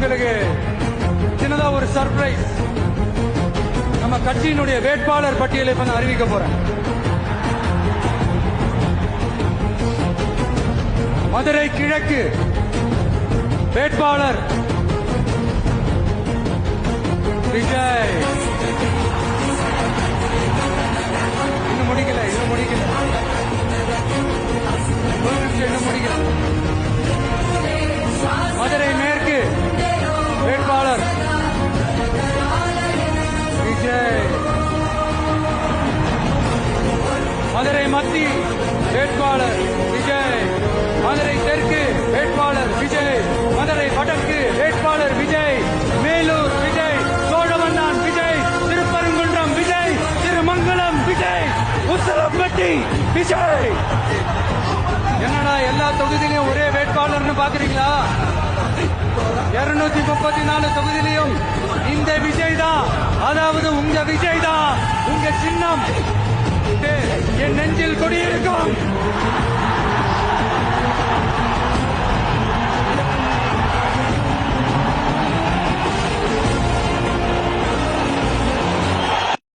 உங்களுக்கு சின்னதா ஒரு சர்ப்ரைஸ். நம்ம கட்சியினுடைய வேட்பாளர் பட்டியலை இப்ப நான் அறிவிக்க போறேன். மதுரை கிழக்கு வேட்பாளர் விஜய். இன்னும் முடிக்கல. இன்னும் முடிக்கல. மதுரை மேற்கு வேட்பாளர் விஜய். மதுரை மத்திய வேட்பாளர் விஜய். மதுரை தெற்கு வேட்பாளர் விஜய். மதுரை வடக்கு வேட்பாளர் விஜய். மேலூர் விஜய். சோழவந்தான் விஜய். திருப்பரங்குன்றம் விஜய். திருமங்கலம் விஜய். உசிலம்பட்டி விஜய். என்னடா எல்லா தொகுதியிலையும் ஒரே வேட்பாளர்னு பாக்குறீங்களா? 234 தொகுதியிலையும் இந்த விஜய் தான். அதாவது உங்க விஜய் தான். உங்க சின்னம் என் நெஞ்சில் கொடியிருக்கும்.